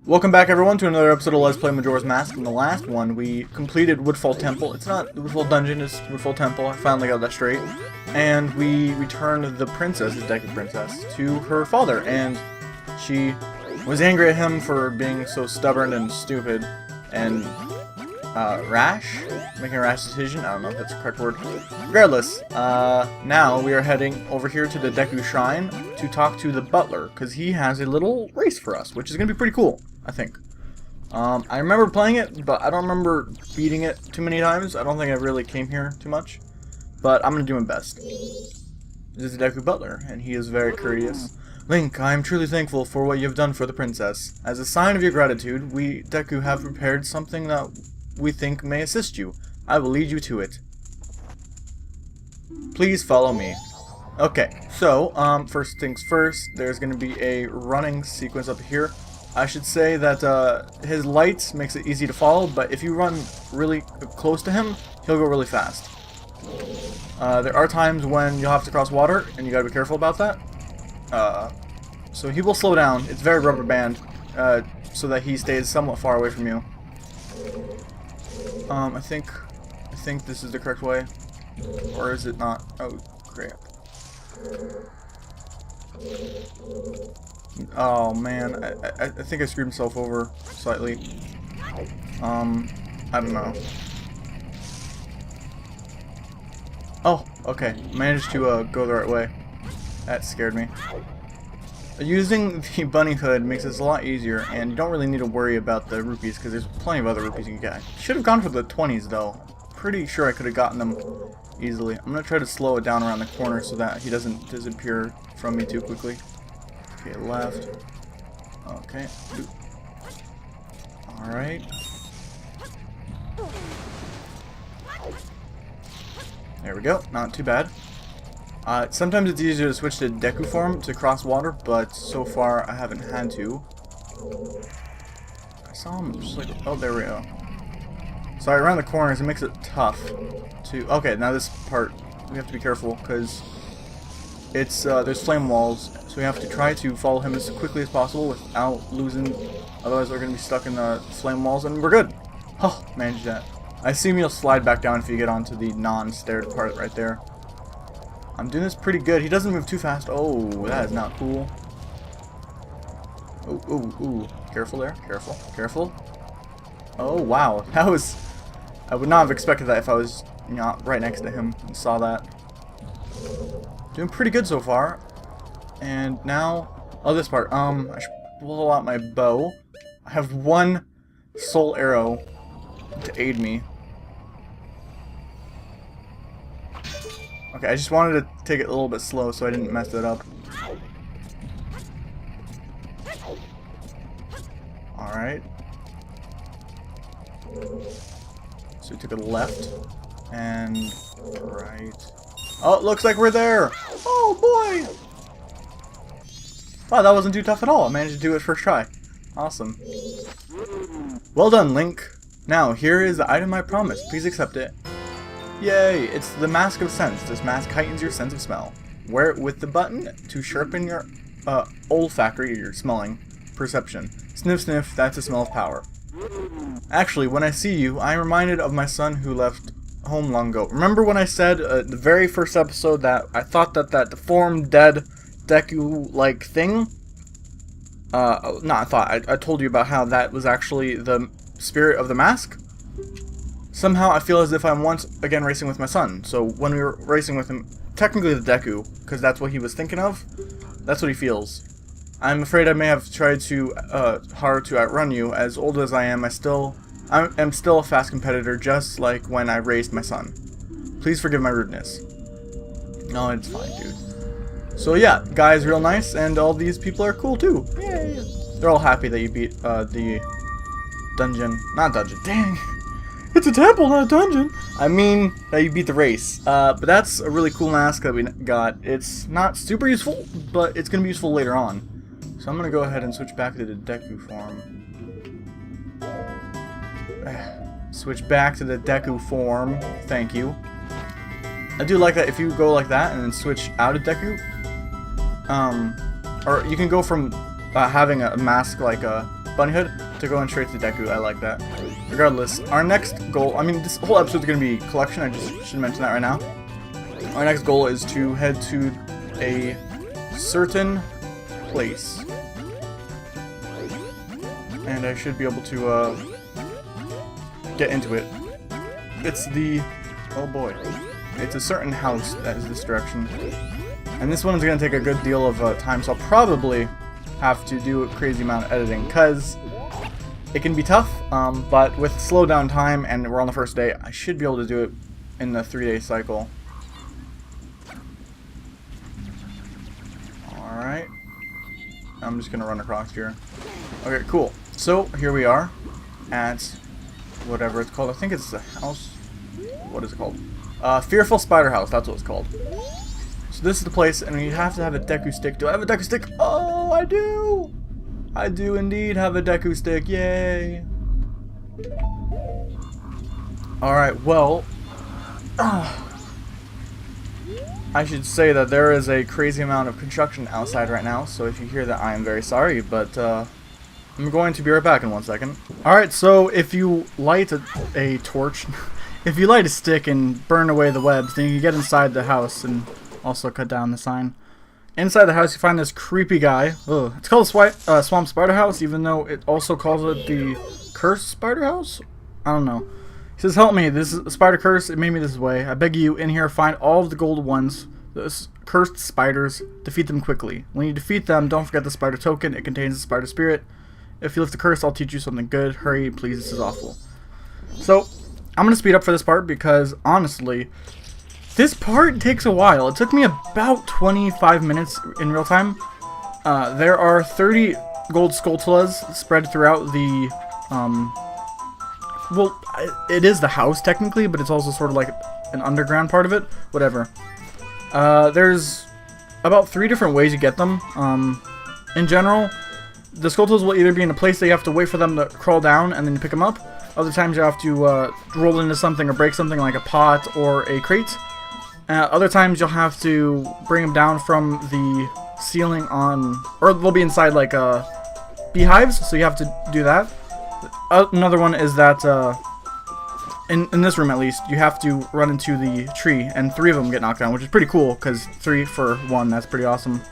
Welcome back everyone to another episode of Let's Play Majora's Mask. In the last one, we completed Woodfall Temple. It's not Woodfall Dungeon, it's Woodfall Temple. I finally got that straight. And we returned the princess, the Deku Princess, to her father. And she was angry at him for being so stubborn and stupid and rash? Making a rash decision? I don't know if that's the correct word. Regardless, now we are heading over here to the Deku Shrine to talk to the butler, because he has a little race for us, which is going to be pretty cool, I think. I remember playing it, but I don't remember beating it too many times. I don't think I really came here too much, but I'm going to do my best. This is the Deku Butler, and he is very courteous. Link, I am truly thankful for what you have done for the princess. As a sign of your gratitude, we, Deku, have prepared something that we think may assist you. I will lead you to it. Please follow me. Okay, so, first things first, there's going to be a running sequence up here. I should say that his lights makes it easy to follow, but if you run really close to him, he'll go really fast. There are times when you'll have to cross water, and you gotta be careful about that. So he will slow down. It's very rubber band, so that he stays somewhat far away from you. I think this is the correct way, or is it not? Oh, crap! Oh man, I think I screwed myself over slightly. I don't know. Oh, okay, managed to go the right way. That scared me. Using the bunny hood makes this a lot easier, and you don't really need to worry about the rupees because there's plenty of other rupees you can get. Should have gone for the 20s though. Pretty sure I could have gotten them easily. I'm gonna try to slow it down around the corner so that he doesn't disappear from me too quickly. Okay, left. Okay. Alright. There we go. Not too bad. Sometimes it's easier to switch to Deku form to cross water, but so far I haven't had to. I saw him just like... Oh, there we go. Sorry, around the corners it makes it tough to... Okay, now this part we have to be careful because it's there's flame walls, so we have to try to follow him as quickly as possible without losing. Otherwise, we're gonna be stuck in the flame walls, and we're good. Oh, managed that. I assume you'll slide back down if you get onto the non-staired part right there. I'm doing this pretty good. He doesn't move too fast. Oh, that is not cool. Ooh, ooh, ooh. Careful there. Careful. Careful. Oh, wow. That was... I would not have expected that if I was not right next to him and saw that. Doing pretty good so far. And now... Oh, this part. I should pull out my bow. I have one soul arrow to aid me. Okay, I just wanted to take it a little bit slow so I didn't mess it up. Alright. So we took a left and right. Oh, it looks like we're there! Oh boy! Wow, that wasn't too tough at all. I managed to do it first try. Awesome. Well done, Link. Now, here is the item I promised. Please accept it. Yay! It's the Mask of Sense. This mask heightens your sense of smell. Wear it with the button to sharpen your olfactory, your smelling, perception. Sniff, sniff, that's the smell of power. Actually, when I see you, I am reminded of my son who left home long ago. Remember when I said the very first episode that I thought that deformed, dead, Deku-like thing? I told you about how that was actually the spirit of the mask? Somehow I feel as if I'm once again racing with my son. So when we were racing with him, technically the Deku, because that's what he was thinking of, that's what he feels. I'm afraid I may have tried too hard to outrun you. As old as I am, I'm still a fast competitor, just like when I raised my son. Please forgive my rudeness. No, it's fine, dude. So yeah, guy's real nice, and all these people are cool too. Yay! They're all happy that you beat the dungeon. Not dungeon, dang! It's a temple, not a dungeon! I mean, that you beat the race. But that's a really cool mask that we got. It's not super useful, but it's going to be useful later on. So I'm going to go ahead and switch back to the Deku form. Switch back to the Deku form. Thank you. I do like that if you go like that and then switch out of Deku. Or you can go from having a mask like a bunny hood to go in straight to Deku. I like that. Regardless, our next goal, I mean, this whole episode is going to be collection. I just should mention that right now. Our next goal is to head to a certain place. And I should be able to get into it. It's the... oh boy. It's a certain house that is this direction. And this one is going to take a good deal of time, so I'll probably have to do a crazy amount of editing, because it can be tough, but with slow down time, and we're on the first day, I should be able to do it in the 3-day cycle. Alright. I'm just going to run across here. Okay, cool. So, here we are at whatever it's called. I think it's the house. What is it called? Fearful Spider House. That's what it's called. So this is the place, and you have to have a Deku stick. Do I have a Deku stick? Oh, I do! I do indeed have a Deku stick. Yay! Alright, well... I should say that there is a crazy amount of construction outside right now, so if you hear that, I am very sorry, but I'm going to be right back in 1 second. Alright, so if you light a torch, if you light a stick and burn away the webs, then you can get inside the house and also cut down the sign. Inside the house, you find this creepy guy. Ugh. It's called Swamp Spider House, even though it also calls it the Cursed Spider House? I don't know. He says, help me, this is a spider curse, it made me this way. I beg you, in here, find all of the gold ones, the cursed spiders, defeat them quickly. When you defeat them, don't forget the spider token, it contains the spider spirit. If you lift the curse, I'll teach you something good. Hurry, please, this is awful. So, I'm going to speed up for this part because, honestly, this part takes a while. It took me about 25 minutes in real time. There are 30 gold Skulltulas spread throughout the, well, it is the house technically, but it's also sort of like an underground part of it. Whatever. There's about 3 different ways you get them. In general, the Skulltulas will either be in a place that you have to wait for them to crawl down and then you pick them up. Other times you have to roll into something or break something like a pot or a crate. Other times you'll have to bring them down from the ceiling on, or they'll be inside like beehives, so you have to do that. Another one is that in this room at least, you have to run into the tree, and 3 of them get knocked down, which is pretty cool, because 3 for 1, that's pretty awesome.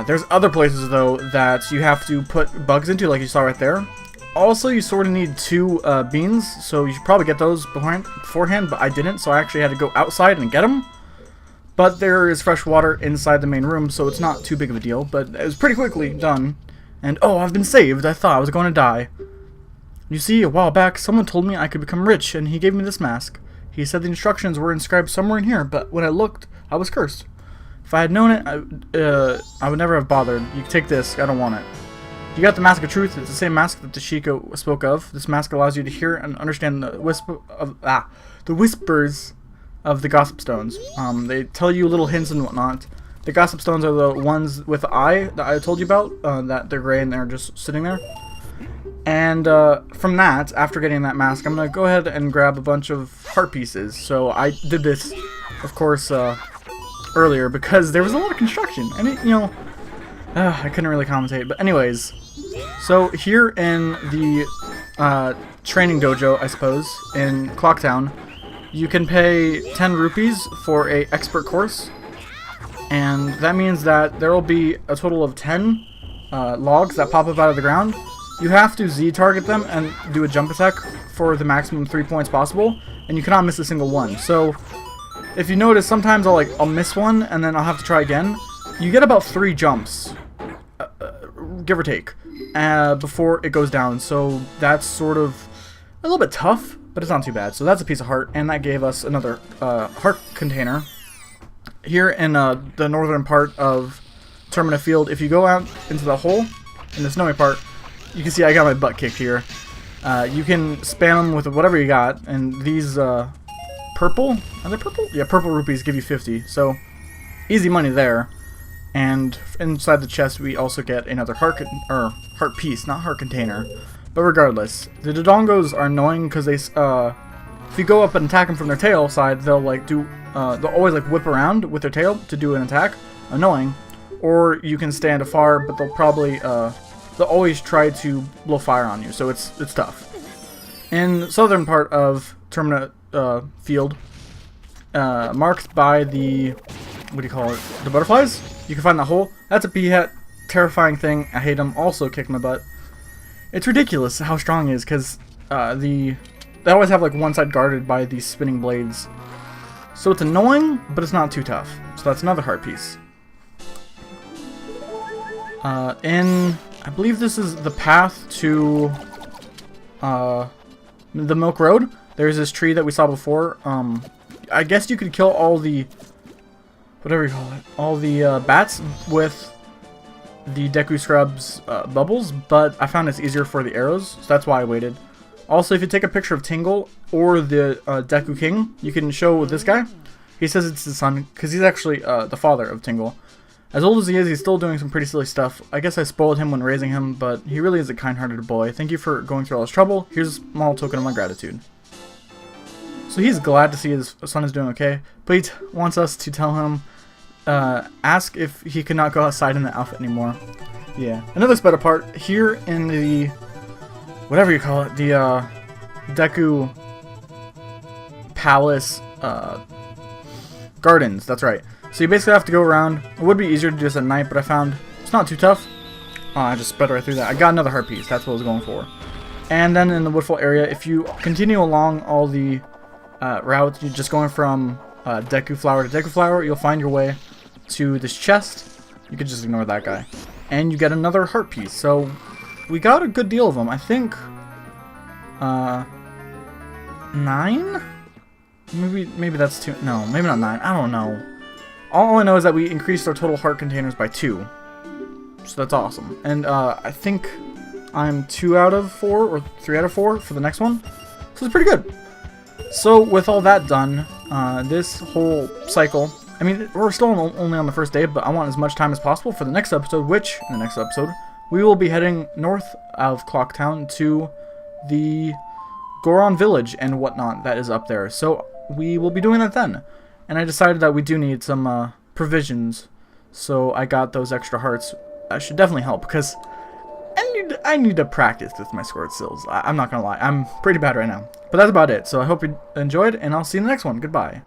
There's other places, though, that you have to put bugs into, like you saw right there. Also, you sort of need 2 beans, so you should probably get those beforehand, but I didn't, so I actually had to go outside and get them. But there is fresh water inside the main room, so it's not too big of a deal, but it was pretty quickly done. And, oh, I've been saved. I thought I was going to die. You see, a while back, someone told me I could become rich, and he gave me this mask. He said the instructions were inscribed somewhere in here, but when I looked, I was cursed. If I had known it, I would never have bothered. You can take this. I don't want it. You got the Mask of Truth. It's the same mask that Tashiko spoke of. This mask allows you to hear and understand the whispers of the Gossip Stones. They tell you little hints and whatnot. The Gossip Stones are the ones with the eye that I told you about, that they're gray and they're just sitting there. And from that, after getting that mask, I'm going to go ahead and grab a bunch of heart pieces. So I did this, of course, earlier because there was a lot of construction. And, it, you know, I couldn't really commentate. But anyways, so here in the training dojo, I suppose, in Clocktown, you can pay 10 rupees for a expert course. And that means that there will be a total of 10 logs that pop up out of the ground. You have to Z-target them and do a jump attack for the maximum 3 points possible, and you cannot miss a single one. So, if you notice, sometimes I'll miss one, and then I'll have to try again. You get about 3 jumps, give or take, before it goes down. So that's sort of a little bit tough, but it's not too bad. So that's a piece of heart, and that gave us another heart container. Here in the northern part of Termina Field, if you go out into the hole, in the snowy part, you can see I got my butt kicked here. You can spam them with whatever you got, and these purple, are they purple? Yeah, purple rupees give you 50, so easy money there. And inside the chest we also get another heart piece, not heart container. But regardless, the Dodongos are annoying because they, if you go up and attack them from their tail side, they'll they'll always like whip around with their tail to do an attack. Annoying. Or you can stand afar, but they'll probably they'll always try to blow fire on you, so it's tough. In the southern part of Termina Field, marked by the, what do you call it, the butterflies, you can find the hole. That's a P-hat, terrifying thing. I hate him. Also kicked my butt. It's ridiculous how strong he is, because they always have like one side guarded by these spinning blades. So it's annoying, but it's not too tough. So that's another heart piece. I believe this is the path to the Milk Road. There's this tree that we saw before. I guess you could kill all the, whatever you call it, all the bats with the Deku Scrub's bubbles, but I found it's easier for the arrows, so that's why I waited. Also, if you take a picture of Tingle or the Deku King, you can show this guy. He says it's his son, because he's actually the father of Tingle. As old as he is, he's still doing some pretty silly stuff. I guess I spoiled him when raising him, but he really is a kind-hearted boy. Thank you for going through all this trouble. Here's a small token of my gratitude. So he's glad to see his son is doing okay, but he wants us to tell him, ask if he could not go outside in the outfit anymore. Yeah. Another sped apart, here in the, whatever you call it, the Deku Palace Gardens, that's right. So you basically have to go around. It would be easier to do this at night, but I found it's not too tough. Oh, I just sped right through that. I got another heart piece. That's what I was going for. And then in the Woodfall area, if you continue along all the routes, you're just going from Deku Flower to Deku Flower, you'll find your way to this chest. You could just ignore that guy. And you get another heart piece. So we got a good deal of them. I think 9? Maybe that's 2. No, maybe not 9. I don't know. All I know is that we increased our total heart containers by 2. So that's awesome. And I think I'm 2 out of 4 or 3 out of 4 for the next one. So it's pretty good. So with all that done, this whole cycle, I mean, we're still only on the first day, but I want as much time as possible for the next episode, which, in the next episode, we will be heading north out of Clocktown to the Goron Village and whatnot that is up there. So we will be doing that then. And I decided that we do need some provisions, so I got those extra hearts. That should definitely help, because I need to practice with my sword skills. I'm not gonna lie, I'm pretty bad right now. But that's about it, so I hope you enjoyed, and I'll see you in the next one. Goodbye.